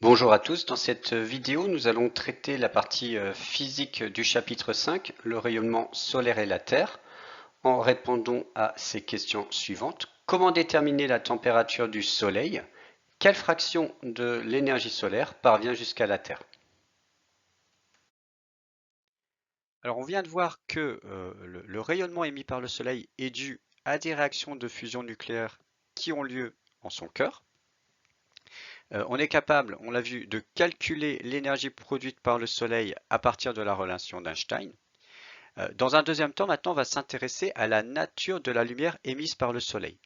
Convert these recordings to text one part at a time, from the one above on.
Bonjour à tous, dans cette vidéo nous allons traiter la partie physique du chapitre 5, le rayonnement solaire et la Terre, en répondant à ces questions suivantes. Comment déterminer la température du Soleil? Quelle fraction de l'énergie solaire parvient jusqu'à la Terre? Alors on vient de voir que le rayonnement émis par le Soleil est dû à des réactions de fusion nucléaire qui ont lieu en son cœur. On est capable, on l'a vu, de calculer l'énergie produite par le Soleil à partir de la relation d'Einstein. Dans un deuxième temps, maintenant, on va s'intéresser à la nature de la lumière émise par le Soleil.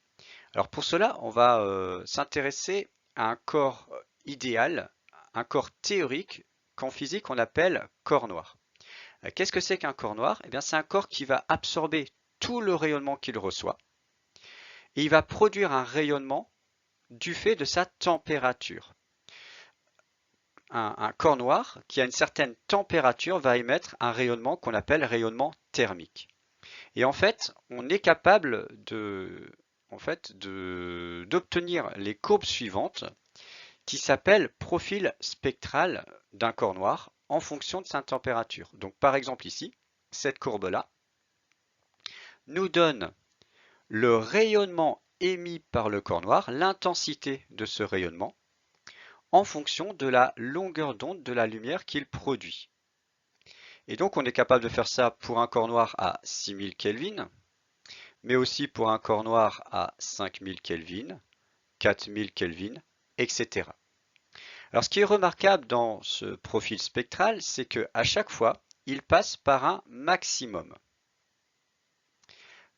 Alors pour cela, on va s'intéresser à un corps idéal, un corps théorique qu'en physique on appelle corps noir. Qu'est-ce que c'est qu'un corps noir? Eh bien, c'est un corps qui va absorber tout le rayonnement qu'il reçoit et il va produire un rayonnement du fait de sa température. Un corps noir qui a une certaine température va émettre un rayonnement qu'on appelle rayonnement thermique. Et en fait, on est capable d'obtenir les courbes suivantes qui s'appellent profil spectral d'un corps noir en fonction de sa température. Donc par exemple ici, cette courbe-là nous donne le rayonnement émis par le corps noir, l'intensité de ce rayonnement, en fonction de la longueur d'onde de la lumière qu'il produit. Et donc on est capable de faire ça pour un corps noir à 6000 Kelvin, mais aussi pour un corps noir à 5000 Kelvin, 4000 Kelvin, etc. Alors ce qui est remarquable dans ce profil spectral, c'est qu'à chaque fois, il passe par un maximum.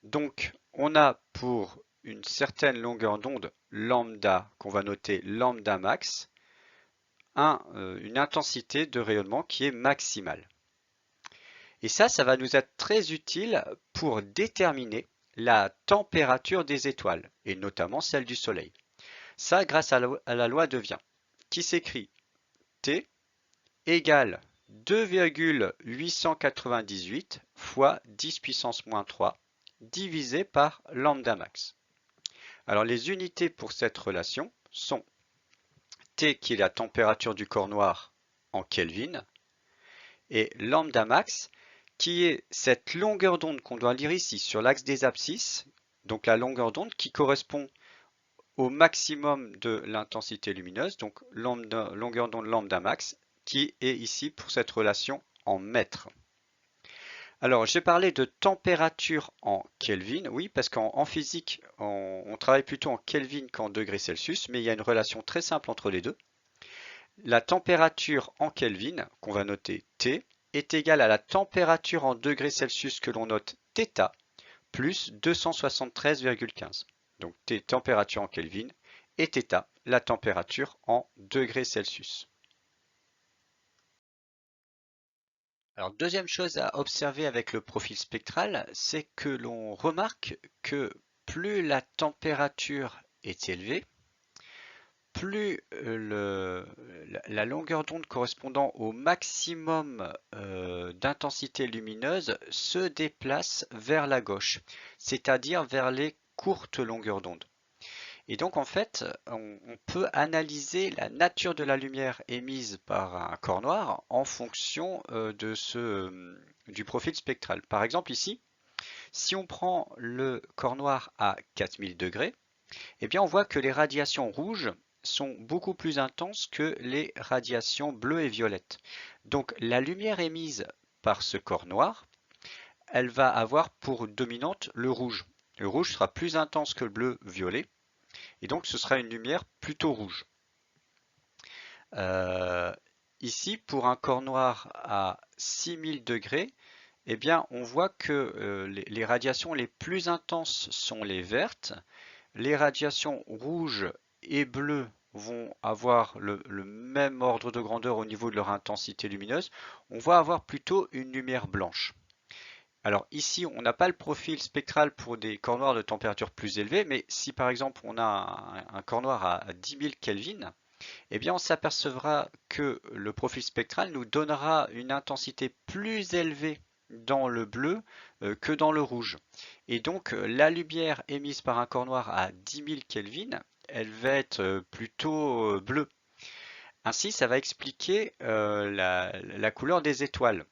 Donc on a pour une certaine longueur d'onde lambda, qu'on va noter lambda max, une intensité de rayonnement qui est maximale. Et ça va nous être très utile pour déterminer la température des étoiles, et notamment celle du Soleil. Ça grâce à la loi de Wien, qui s'écrit T égale 2,898 fois 10 puissance moins 3 divisé par lambda max. Alors les unités pour cette relation sont T qui est la température du corps noir en Kelvin et lambda max qui est cette longueur d'onde qu'on doit lire ici sur l'axe des abscisses, donc la longueur d'onde qui correspond au maximum de l'intensité lumineuse, donc longueur d'onde lambda max, qui est ici pour cette relation en mètres. Alors, j'ai parlé de température en Kelvin, oui, parce qu'en physique, on travaille plutôt en Kelvin qu'en degrés Celsius, mais il y a une relation très simple entre les deux. La température en Kelvin, qu'on va noter T, est égale à la température en degrés Celsius que l'on note θ, plus 273,15. Donc T, température en Kelvin, et θ, la température en degrés Celsius. Alors, deuxième chose à observer avec le profil spectral, c'est que l'on remarque que plus la température est élevée, plus la longueur d'onde correspondant au maximum d'intensité lumineuse se déplace vers la gauche, c'est-à-dire vers les courtes longueurs d'onde. Et donc en fait, on peut analyser la nature de la lumière émise par un corps noir en fonction du profil spectral. Par exemple ici, si on prend le corps noir à 4000 degrés, eh bien on voit que les radiations rouges sont beaucoup plus intenses que les radiations bleues et violettes. Donc la lumière émise par ce corps noir, elle va avoir pour dominante le rouge. Le rouge sera plus intense que le bleu-violet, et donc ce sera une lumière plutôt rouge. Euh, Ici, pour un corps noir à 6000 degrés, eh bien, on voit que les radiations les plus intenses sont les vertes. Les radiations rouges et bleues vont avoir le même ordre de grandeur au niveau de leur intensité lumineuse. On va avoir plutôt une lumière blanche. Alors ici, on n'a pas le profil spectral pour des corps noirs de température plus élevée, mais si par exemple on a un corps noir à 10 000 Kelvin, eh bien on s'apercevra que le profil spectral nous donnera une intensité plus élevée dans le bleu que dans le rouge. Et donc la lumière émise par un corps noir à 10 000 Kelvin, elle va être plutôt bleue. Ainsi, ça va expliquer la couleur des étoiles.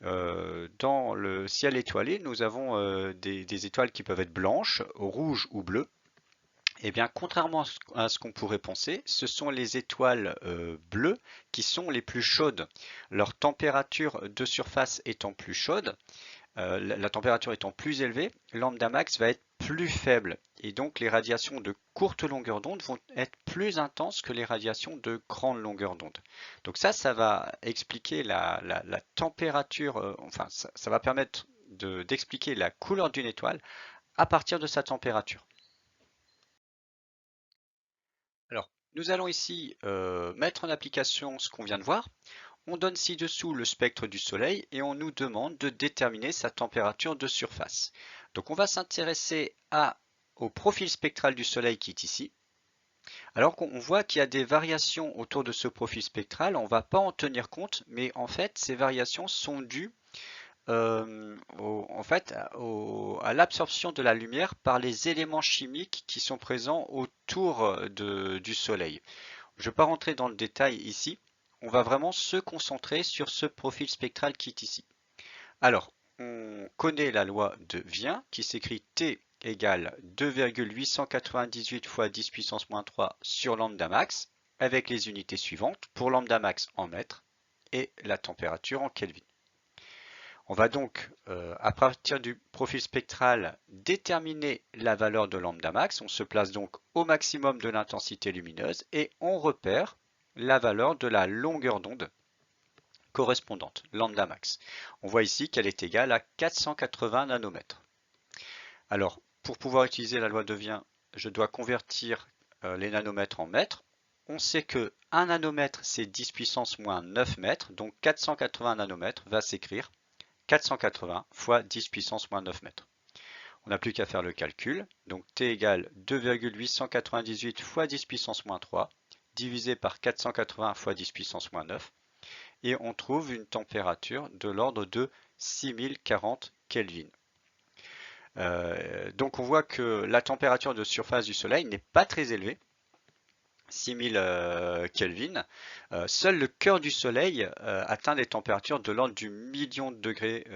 Dans le ciel étoilé, nous avons des étoiles qui peuvent être blanches, rouges ou bleues. Eh bien, contrairement à ce qu'on pourrait penser, ce sont les étoiles bleues qui sont les plus chaudes. Leur température de surface étant plus chaude, la température étant plus élevée, lambda max va être plus faible. Et donc, les radiations de courte longueur d'onde vont être plus intenses que les radiations de grande longueur d'onde. Donc ça va expliquer la température, enfin, ça va permettre d'expliquer la couleur d'une étoile à partir de sa température. Alors, nous allons ici mettre en application ce qu'on vient de voir. On donne ci-dessous le spectre du Soleil et on nous demande de déterminer sa température de surface. Donc on va s'intéresser au profil spectral du Soleil qui est ici. Alors qu'on voit qu'il y a des variations autour de ce profil spectral, on ne va pas en tenir compte, mais en fait ces variations sont dues à l'absorption de la lumière par les éléments chimiques qui sont présents autour du Soleil. Je ne vais pas rentrer dans le détail ici, on va vraiment se concentrer sur ce profil spectral qui est ici. Alors, on connaît la loi de Wien qui s'écrit T égale 2,898 fois 10 puissance moins 3 sur lambda max avec les unités suivantes pour lambda max en mètres et la température en Kelvin. On va donc, à partir du profil spectral, déterminer la valeur de lambda max. On se place donc au maximum de l'intensité lumineuse et on repère la valeur de la longueur d'onde correspondante, lambda max. On voit ici qu'elle est égale à 480 nanomètres. Alors, pour pouvoir utiliser la loi de Wien, je dois convertir les nanomètres en mètres. On sait que 1 nanomètre, c'est 10 puissance moins 9 mètres, donc 480 nanomètres va s'écrire 480 fois 10 puissance moins 9 mètres. On n'a plus qu'à faire le calcul. Donc T égale 2,898 fois 10 puissance moins 3 divisé par 480 fois 10 puissance moins 9. Et on trouve une température de l'ordre de 6040 Kelvin. Donc on voit que la température de surface du Soleil n'est pas très élevée. 6000 Kelvin. Seul le cœur du Soleil atteint des températures de l'ordre du million de degrés,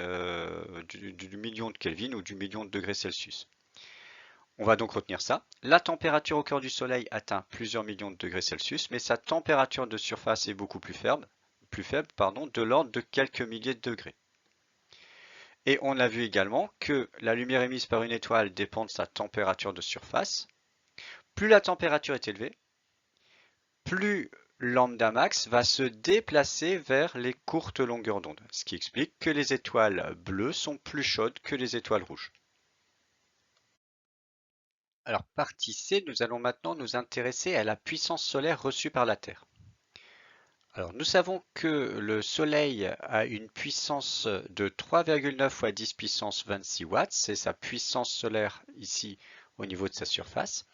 du million de Kelvin ou du million de degrés Celsius. On va donc retenir ça. La température au cœur du Soleil atteint plusieurs millions de degrés Celsius, mais sa température de surface est beaucoup plus faible, de l'ordre de quelques milliers de degrés. Et on a vu également que la lumière émise par une étoile dépend de sa température de surface. Plus la température est élevée, plus lambda max va se déplacer vers les courtes longueurs d'onde, ce qui explique que les étoiles bleues sont plus chaudes que les étoiles rouges. Alors, partie C, nous allons maintenant nous intéresser à la puissance solaire reçue par la Terre. Alors, nous savons que le Soleil a une puissance de 3,9 fois 10 puissance 26 watts, c'est sa puissance solaire ici au niveau de sa surface.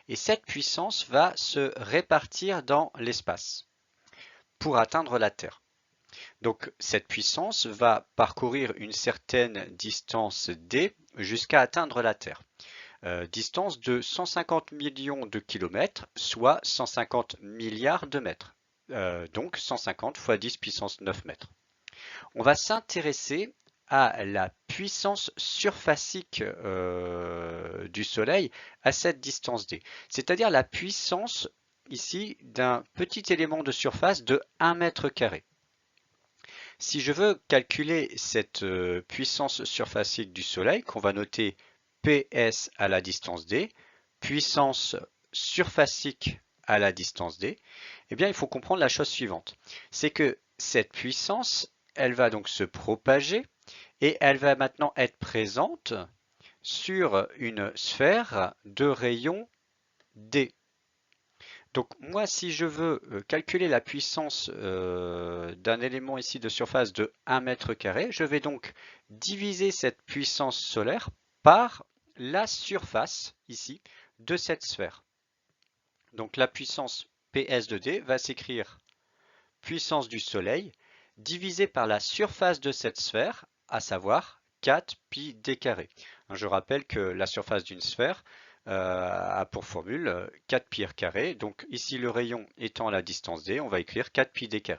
Et cette puissance va se répartir dans l'espace pour atteindre la Terre. Donc cette puissance va parcourir une certaine distance d jusqu'à atteindre la Terre. Distance de 150 millions de kilomètres, soit 150 milliards de mètres. Donc 150 fois 10 puissance 9 mètres. On va s'intéresser à la puissance surfacique du Soleil à cette distance d, c'est-à-dire la puissance ici d'un petit élément de surface de 1 mètre carré. Si je veux calculer cette puissance surfacique du Soleil, qu'on va noter PS à la distance d, puissance surfacique à la distance d, eh bien il faut comprendre la chose suivante. C'est que cette puissance, elle va donc se propager et elle va maintenant être présente sur une sphère de rayon d. Donc moi, si je veux calculer la puissance d'un élément ici de surface de 1 mètre carré, je vais donc diviser cette puissance solaire par la surface ici de cette sphère. Donc la puissance PS de D va s'écrire puissance du Soleil divisé par la surface de cette sphère, à savoir 4 pi d carré. Je rappelle que la surface d'une sphère a pour formule 4πr². Donc ici le rayon étant la distance d, on va écrire 4πd².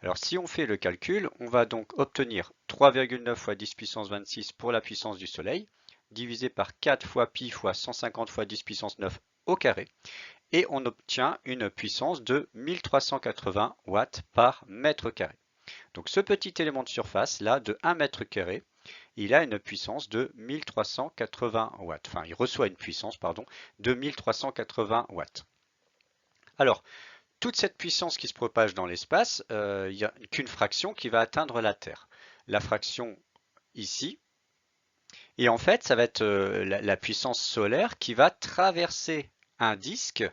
Alors si on fait le calcul, on va donc obtenir 3,9 fois 10 puissance 26 pour la puissance du Soleil, divisé par 4 fois pi fois 150 fois 10 puissance 9 au carré, et on obtient une puissance de 1380 watts par mètre carré. Donc ce petit élément de surface là de 1 mètre carré, il a une puissance de 1380 watts. Enfin, il reçoit une puissance, pardon, de 1380 watts. Alors, toute cette puissance qui se propage dans l'espace, il n'y a qu'une fraction qui va atteindre la Terre. La fraction ici. Et en fait, ça va être la puissance solaire qui va traverser un disque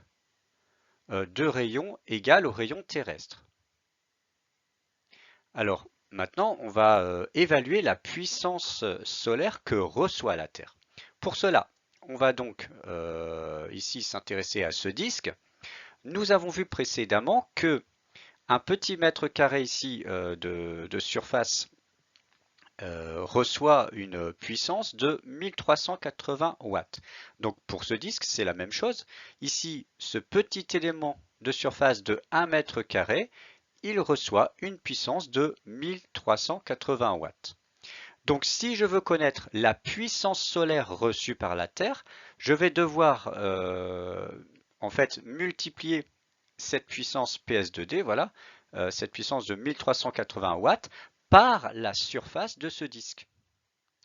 de rayon égal au rayon terrestre. Alors, maintenant, on va évaluer la puissance solaire que reçoit la Terre. Pour cela, on va donc ici s'intéresser à ce disque. Nous avons vu précédemment que un petit mètre carré ici de surface reçoit une puissance de 1380 watts. Donc pour ce disque, c'est la même chose. Ici, ce petit élément de surface de 1 mètre carré, il reçoit une puissance de 1380 watts. Donc si je veux connaître la puissance solaire reçue par la Terre, je vais devoir en fait multiplier cette puissance PS2D, voilà, cette puissance de 1380 watts, par la surface de ce disque.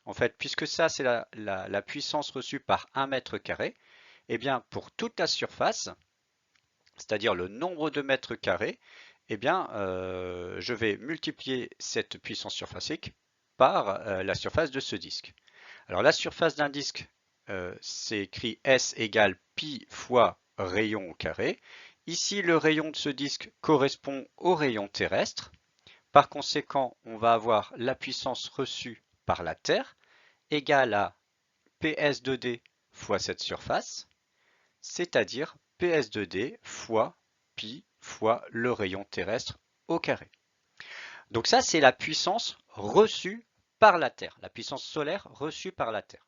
En fait, puisque ça c'est la puissance reçue par 1 mètre carré, eh bien pour toute la surface, c'est-à-dire le nombre de mètres carrés, eh bien, je vais multiplier cette puissance surfacique par la surface de ce disque. Alors la surface d'un disque, c'est écrit S égale pi fois rayon au carré. Ici, le rayon de ce disque correspond au rayon terrestre. Par conséquent, on va avoir la puissance reçue par la Terre égale à PS2D fois cette surface, c'est-à-dire PS2D fois pi fois le rayon terrestre au carré. Donc ça, c'est la puissance reçue par la Terre, la puissance solaire reçue par la Terre.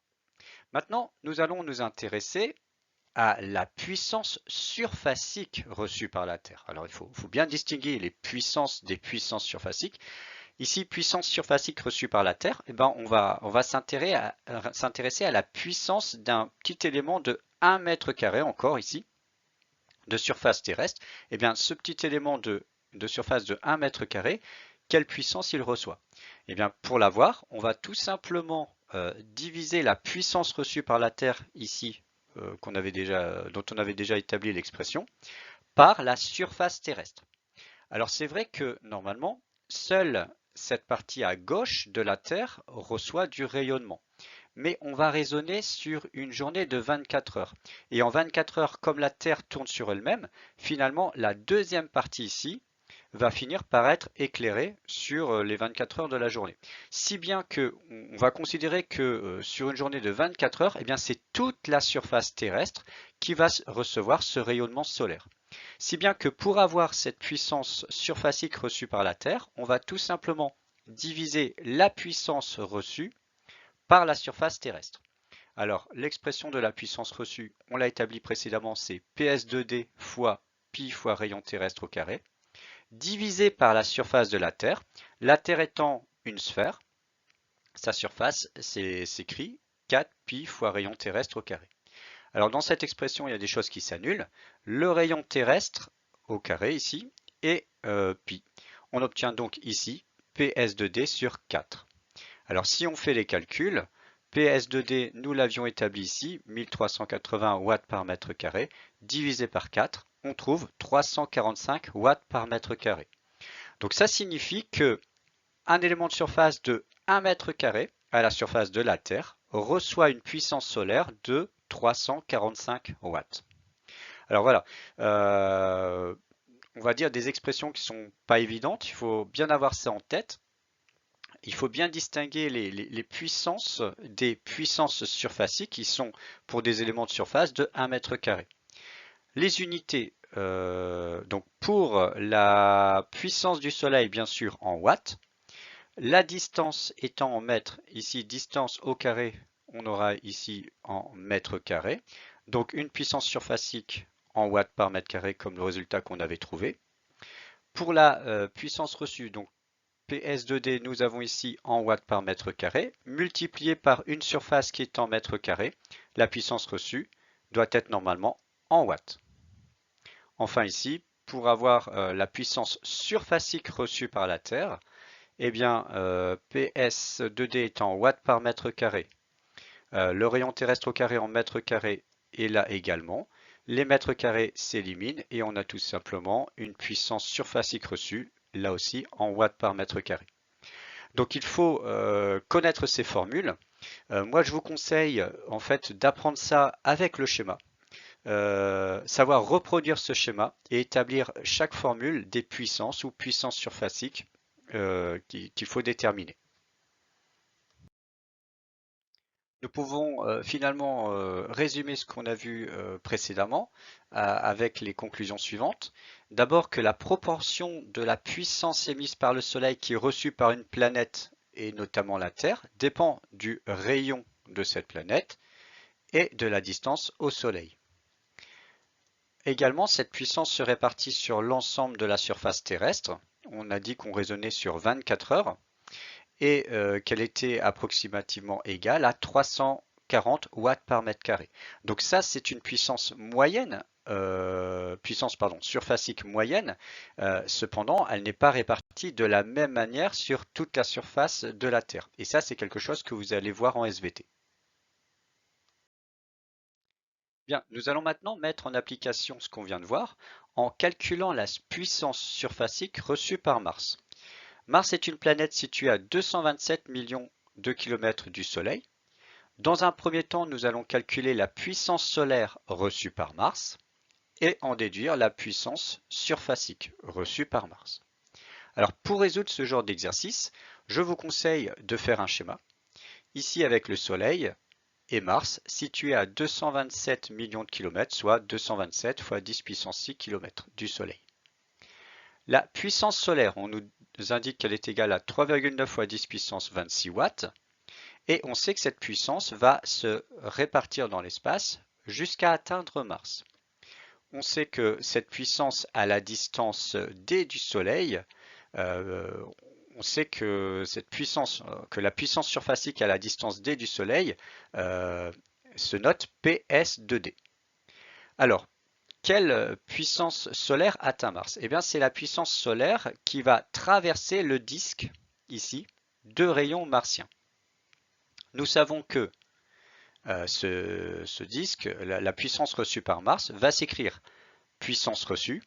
Maintenant, nous allons nous intéresser à la puissance surfacique reçue par la Terre. Alors, il faut bien distinguer les puissances des puissances surfaciques. Ici, puissance surfacique reçue par la Terre, eh ben, on va s'intéresser à la puissance d'un petit élément de 1 mètre carré, encore ici, de surface terrestre. Eh bien, ce petit élément de surface de 1 mètre carré, quelle puissance il reçoit? Eh bien, pour l'avoir, on va tout simplement diviser la puissance reçue par la Terre ici, dont on avait déjà établi l'expression, par la surface terrestre. Alors c'est vrai que normalement, seule cette partie à gauche de la Terre reçoit du rayonnement. Mais on va raisonner sur une journée de 24 heures. Et en 24 heures, comme la Terre tourne sur elle-même, finalement, la deuxième partie ici va finir par être éclairée sur les 24 heures de la journée. Si bien que on va considérer que sur une journée de 24 heures, eh bien c'est toute la surface terrestre qui va recevoir ce rayonnement solaire. Si bien que pour avoir cette puissance surfacique reçue par la Terre, on va tout simplement diviser la puissance reçue par la surface terrestre. Alors, l'expression de la puissance reçue, on l'a établi précédemment, c'est PS2D fois pi fois rayon terrestre au carré, divisé par la surface de la Terre. La Terre étant une sphère, sa surface s'écrit 4 pi fois rayon terrestre au carré. Alors dans cette expression, il y a des choses qui s'annulent. Le rayon terrestre au carré ici est pi. On obtient donc ici PS2D sur 4. Alors si on fait les calculs, PS2D, nous l'avions établi ici, 1380 watts par mètre carré, divisé par 4, on trouve 345 watts par mètre carré. Donc ça signifie que un élément de surface de 1 mètre carré à la surface de la Terre reçoit une puissance solaire de 345 watts. Alors voilà, on va dire des expressions qui ne sont pas évidentes, il faut bien avoir ça en tête. Il faut bien distinguer les puissances des puissances surfaciques qui sont pour des éléments de surface de 1 mètre carré. Les unités, donc pour la puissance du Soleil, bien sûr, en watts. La distance étant en mètres, ici distance au carré, on aura ici en mètres carrés. Donc une puissance surfacique en watts par mètre carré comme le résultat qu'on avait trouvé. Pour la puissance reçue, donc PS2D, nous avons ici en watts par mètre carré, multiplié par une surface qui est en mètres carrés, la puissance reçue doit être normalement en watts. Enfin ici, pour avoir la puissance surfacique reçue par la Terre, eh bien PS2D est en watts par mètre carré. Le rayon terrestre au carré en mètres carrés est là également. Les mètres carrés s'éliminent et on a tout simplement une puissance surfacique reçue, là aussi en watts par mètre carré. Donc il faut connaître ces formules. Moi je vous conseille en fait d'apprendre ça avec le schéma. Savoir reproduire ce schéma et établir chaque formule des puissances ou puissances surfaciques qu'il faut déterminer. Nous pouvons finalement résumer ce qu'on a vu précédemment avec les conclusions suivantes. D'abord que la proportion de la puissance émise par le Soleil qui est reçue par une planète, et notamment la Terre, dépend du rayon de cette planète et de la distance au Soleil. Également, cette puissance se répartit sur l'ensemble de la surface terrestre. On a dit qu'on raisonnait sur 24 heures et qu'elle était approximativement égale à 340 watts par mètre carré. Donc ça, c'est une puissance moyenne, surfacique moyenne. Cependant, elle n'est pas répartie de la même manière sur toute la surface de la Terre. Et ça, c'est quelque chose que vous allez voir en SVT. Bien, nous allons maintenant mettre en application ce qu'on vient de voir en calculant la puissance surfacique reçue par Mars. Mars est une planète située à 227 millions de kilomètres du Soleil. Dans un premier temps, nous allons calculer la puissance solaire reçue par Mars et en déduire la puissance surfacique reçue par Mars. Alors pour résoudre ce genre d'exercice, je vous conseille de faire un schéma. Ici avec le Soleil et Mars situés à 227 millions de kilomètres, soit 227 fois 10 puissance 6 km du Soleil. La puissance solaire, on nous indique qu'elle est égale à 3,9 fois 10 puissance 26 watts. Et on sait que cette puissance va se répartir dans l'espace jusqu'à atteindre Mars. On sait que cette puissance à la distance d du Soleil, on sait que que la puissance surfacique à la distance d du Soleil se note PS2D. Alors, quelle puissance solaire atteint Mars? Eh bien, c'est la puissance solaire qui va traverser le disque, ici, de rayons martiens. Nous savons que ce disque, la puissance reçue par Mars, va s'écrire puissance reçue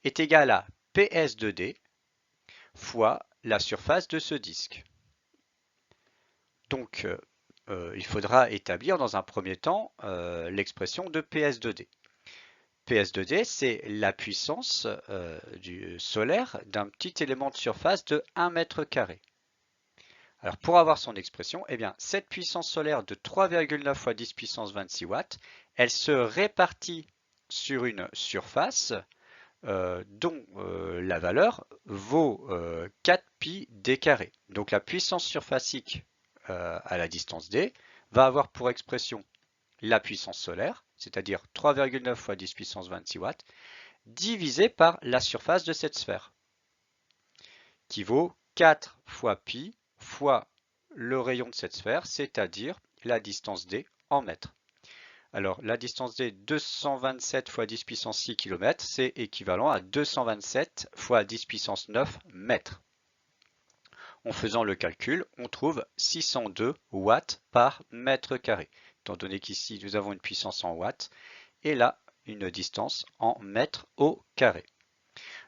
est égale à PS2D fois la surface de ce disque. Donc, il faudra établir dans un premier temps l'expression de PS2D. PS2D, c'est la puissance du solaire d'un petit élément de surface de 1 mètre carré. Alors pour avoir son expression, eh bien, cette puissance solaire de 3,9 fois 10 puissance 26 watts, elle se répartit sur une surface dont la valeur vaut 4 pi d carré. Donc la puissance surfacique à la distance d va avoir pour expression la puissance solaire, c'est-à-dire 3,9 fois 10 puissance 26 watts, divisé par la surface de cette sphère, qui vaut 4 fois pi fois le rayon de cette sphère, c'est-à-dire la distance d en mètres. Alors, la distance d, 227 fois 10 puissance 6 km, c'est équivalent à 227 fois 10 puissance 9 mètres. En faisant le calcul, on trouve 602 watts par mètre carré, étant donné qu'ici nous avons une puissance en watts et là une distance en mètres au carré.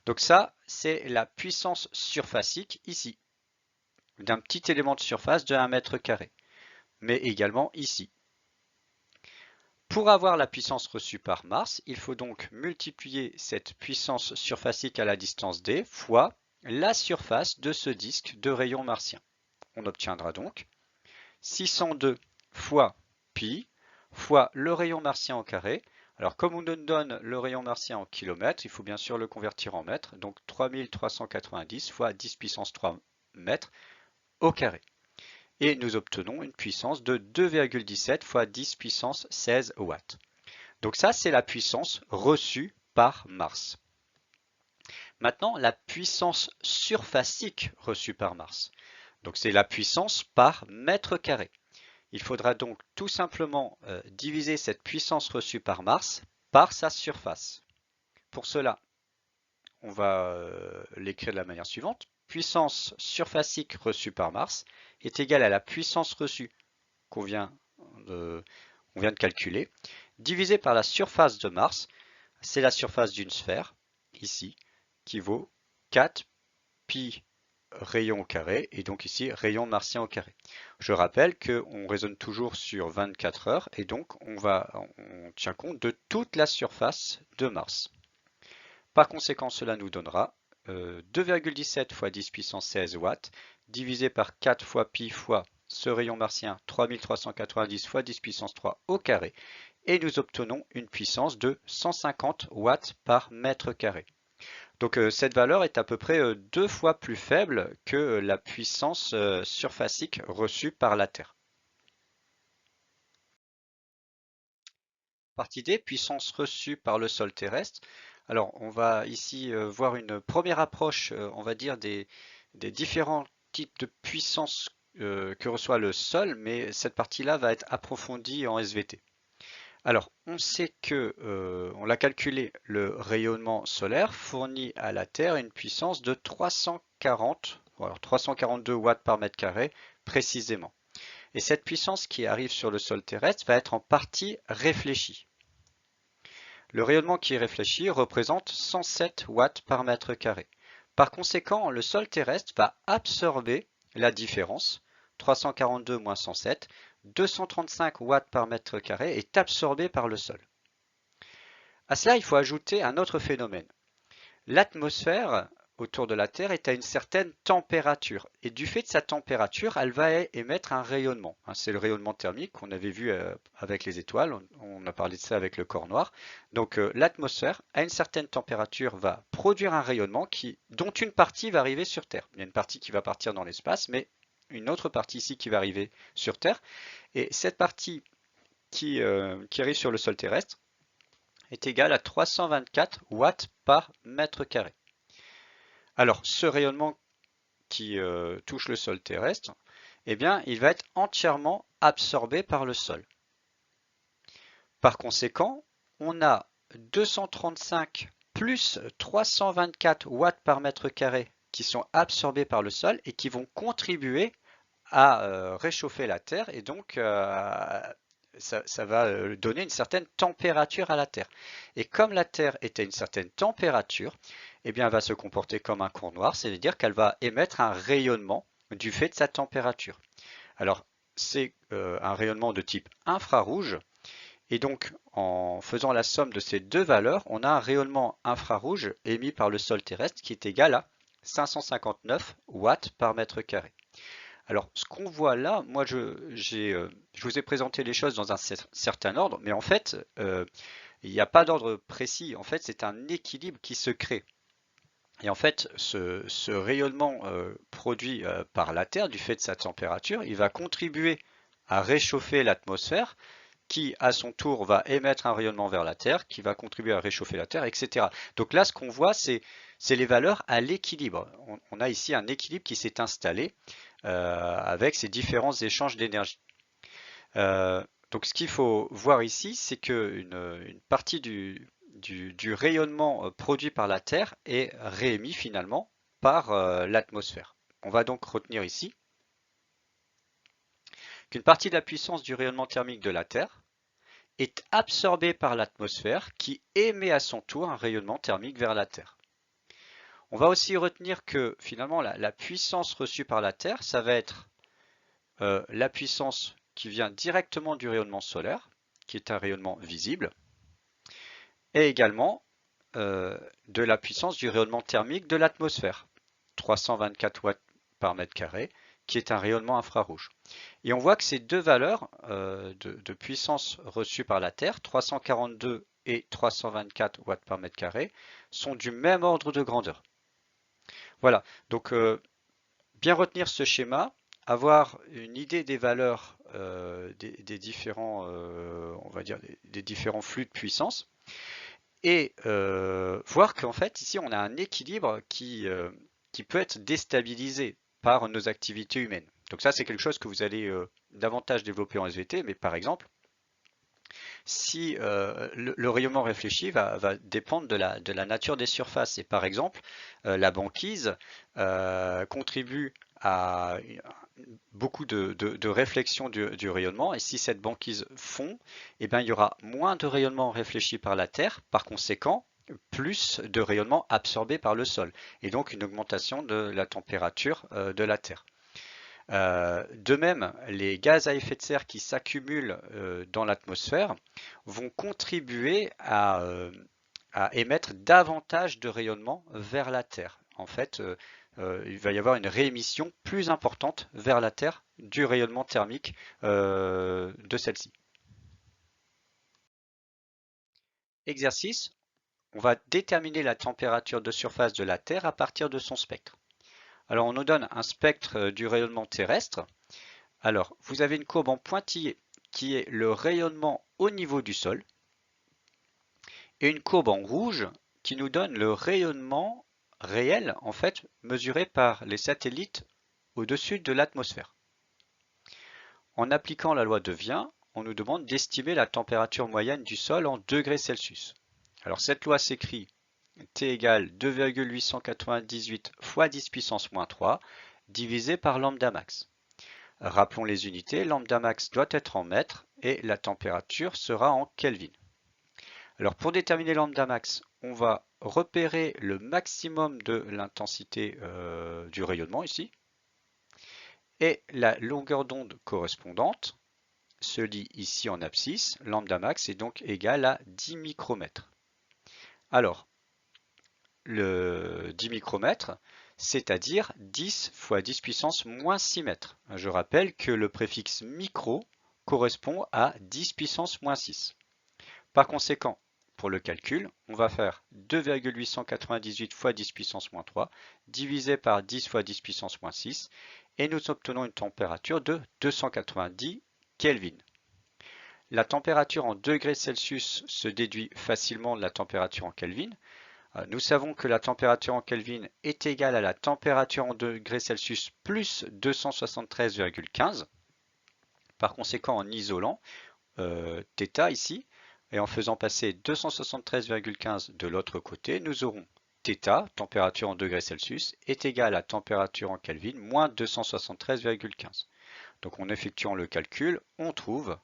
Donc ça, c'est la puissance surfacique ici, d'un petit élément de surface de 1 mètre carré, mais également ici. Pour avoir la puissance reçue par Mars, il faut donc multiplier cette puissance surfacique à la distance d fois la surface de ce disque de rayon martien. On obtiendra donc 602 fois pi fois le rayon martien au carré. Alors comme on nous donne le rayon martien en kilomètres, il faut bien sûr le convertir en mètres, donc 3390 fois 10 puissance 3 mètres au carré. Et nous obtenons une puissance de 2,17 fois 10 puissance 16 watts. Donc ça, c'est la puissance reçue par Mars. Maintenant, la puissance surfacique reçue par Mars. Donc c'est la puissance par mètre carré. Il faudra donc tout simplement diviser cette puissance reçue par Mars par sa surface. Pour cela, on va l'écrire de la manière suivante. Puissance surfacique reçue par Mars est égale à la puissance reçue qu'on vient de calculer, divisé par la surface de Mars. C'est la surface d'une sphère, ici, qui vaut 4 pi rayon au carré, et donc ici rayon martien au carré. Je rappelle qu'on raisonne toujours sur 24 heures, et donc on tient compte de toute la surface de Mars. Par conséquent, cela nous donnera 2,17 fois 10 puissance 16 watts, divisé par 4 fois pi fois ce rayon martien 3390 fois 10 puissance 3 au carré, et nous obtenons une puissance de 150 watts par mètre carré. Donc cette valeur est à peu près 2 fois plus faible que la puissance surfacique reçue par la Terre. Partie D, puissance reçue par le sol terrestre. Alors on va ici voir une première approche, on va dire, des différents types de puissance que reçoit le sol, mais cette partie-là va être approfondie en SVT. Alors, on sait que, on l'a calculé, le rayonnement solaire fournit à la Terre une puissance de 342 watts par mètre carré précisément. Et cette puissance qui arrive sur le sol terrestre va être en partie réfléchie. Le rayonnement qui est réfléchi représente 107 watts par mètre carré. Par conséquent, le sol terrestre va absorber la différence, 342 moins 107, 235 watts par mètre carré est absorbé par le sol. À cela, il faut ajouter un autre phénomène. L'atmosphère autour de la Terre est à une certaine température. Et du fait de sa température, elle va émettre un rayonnement. C'est le rayonnement thermique qu'on avait vu avec les étoiles. On a parlé de ça avec le corps noir. Donc l'atmosphère, à une certaine température, va produire un rayonnement dont une partie va arriver sur Terre. Il y a une partie qui va partir dans l'espace, mais une autre partie ici qui va arriver sur Terre. Et cette partie qui arrive sur le sol terrestre est égale à 324 watts par mètre carré. Alors, ce rayonnement qui touche le sol terrestre, eh bien, il va être entièrement absorbé par le sol. Par conséquent, on a 235 plus 324 watts par mètre carré qui sont absorbés par le sol et qui vont contribuer à réchauffer la Terre et donc ça va donner une certaine température à la Terre. Et comme la Terre est à une certaine température, eh bien, elle va se comporter comme un cours noir, c'est-à-dire qu'elle va émettre un rayonnement du fait de sa température. Alors, c'est un rayonnement de type infrarouge, et donc en faisant la somme de ces deux valeurs, on a un rayonnement infrarouge émis par le sol terrestre qui est égal à 559 watts par mètre carré. Alors, ce qu'on voit là, moi, je vous ai présenté les choses dans un certain ordre, mais en fait, il n'y a pas d'ordre précis. En fait, c'est un équilibre qui se crée. Et en fait, ce rayonnement produit par la Terre, du fait de sa température, il va contribuer à réchauffer l'atmosphère, qui à son tour va émettre un rayonnement vers la Terre, qui va contribuer à réchauffer la Terre, etc. Donc là, ce qu'on voit, c'est les valeurs à l'équilibre. On a ici un équilibre qui s'est installé avec ces différents échanges d'énergie. Donc ce qu'il faut voir ici, c'est qu'une partie du rayonnement produit par la Terre est réémis finalement par l'atmosphère. On va donc retenir ici qu'une partie de la puissance du rayonnement thermique de la Terre est absorbée par l'atmosphère qui émet à son tour un rayonnement thermique vers la Terre. On va aussi retenir que finalement la puissance reçue par la Terre, ça va être la puissance qui vient directement du rayonnement solaire, qui est un rayonnement visible, et également de la puissance du rayonnement thermique de l'atmosphère, 324 watts par mètre carré, qui est un rayonnement infrarouge. Et on voit que ces deux valeurs de puissance reçue par la Terre, 342 et 324 watts par mètre carré, sont du même ordre de grandeur. Voilà, donc bien retenir ce schéma avoir une idée des valeurs des différents, on va dire, des différents flux de puissance et voir qu'en fait, ici, on a un équilibre qui peut être déstabilisé par nos activités humaines. Donc ça, c'est quelque chose que vous allez davantage développer en SVT, mais par exemple, si le rayonnement réfléchi va dépendre de la nature des surfaces. Et par exemple, la banquise contribue à beaucoup de réflexion du rayonnement. Et si cette banquise fond, eh bien, il y aura moins de rayonnement réfléchi par la Terre. Par conséquent, plus de rayonnement absorbé par le sol. Et donc une augmentation de la température de la Terre. De même, les gaz à effet de serre qui s'accumulent dans l'atmosphère vont contribuer à émettre davantage de rayonnement vers la Terre. En fait, il va y avoir une réémission plus importante vers la Terre du rayonnement thermique de celle-ci. Exercice, on va déterminer la température de surface de la Terre à partir de son spectre. Alors on nous donne un spectre du rayonnement terrestre. Alors, vous avez une courbe en pointillé qui est le rayonnement au niveau du sol et une courbe en rouge qui nous donne le rayonnement réel, en fait, mesuré par les satellites au-dessus de l'atmosphère. En appliquant la loi de Vien, on nous demande d'estimer la température moyenne du sol en degrés Celsius. Alors cette loi s'écrit T égale 2,898 fois 10 puissance moins 3 divisé par lambda max. Rappelons les unités, lambda max doit être en mètres et la température sera en Kelvin. Alors pour déterminer lambda max, on va repérer le maximum de l'intensité du rayonnement ici et la longueur d'onde correspondante se lit ici en abscisse. Lambda max est donc égal à 10 micromètres. Alors, le 10 micromètres, c'est-à-dire 10 fois 10 puissance moins 6 mètres. Je rappelle que le préfixe micro correspond à 10 puissance moins 6. Par conséquent, pour le calcul, on va faire 2,898 fois 10 puissance moins 3 divisé par 10 fois 10 puissance moins 6 et nous obtenons une température de 290 Kelvin. La température en degrés Celsius se déduit facilement de la température en Kelvin. Nous savons que la température en Kelvin est égale à la température en degrés Celsius plus 273,15. Par conséquent, en isolant θ ici, et en faisant passer 273,15 de l'autre côté, nous aurons θ, température en degrés Celsius, est égale à température en Kelvin moins 273,15. Donc en effectuant le calcul, on trouve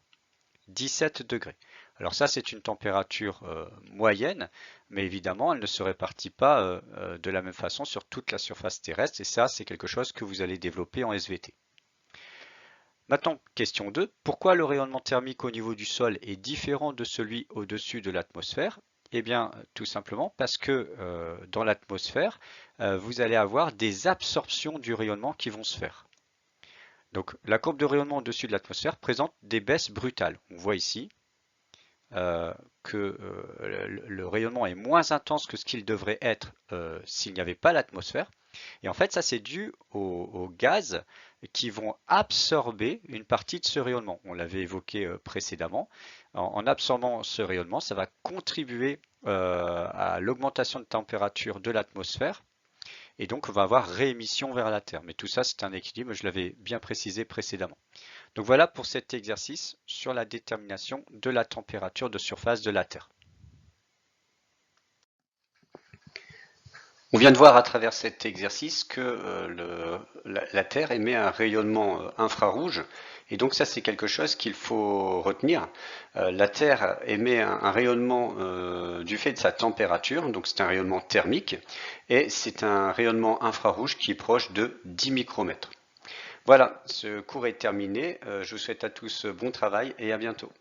17 degrés. Alors ça, c'est une température moyenne, mais évidemment, elle ne se répartit pas de la même façon sur toute la surface terrestre, et ça, c'est quelque chose que vous allez développer en SVT. Maintenant, question 2. Pourquoi le rayonnement thermique au niveau du sol est différent de celui au-dessus de l'atmosphère? Eh bien, tout simplement parce que dans l'atmosphère, vous allez avoir des absorptions du rayonnement qui vont se faire. Donc, la courbe de rayonnement au-dessus de l'atmosphère présente des baisses brutales. On voit ici que le rayonnement est moins intense que ce qu'il devrait être s'il n'y avait pas l'atmosphère. Et en fait, ça c'est dû aux gaz qui vont absorber une partie de ce rayonnement. On l'avait évoqué précédemment. En absorbant ce rayonnement, ça va contribuer à l'augmentation de température de l'atmosphère. Et donc, on va avoir réémission vers la Terre. Mais tout ça, c'est un équilibre, je l'avais bien précisé précédemment. Donc voilà pour cet exercice sur la détermination de la température de surface de la Terre. On vient de voir à travers cet exercice que la Terre émet un rayonnement infrarouge et donc ça c'est quelque chose qu'il faut retenir. La Terre émet un rayonnement du fait de sa température, donc c'est un rayonnement thermique et c'est un rayonnement infrarouge qui est proche de 10 micromètres. Voilà, ce cours est terminé. Je vous souhaite à tous bon travail et à bientôt.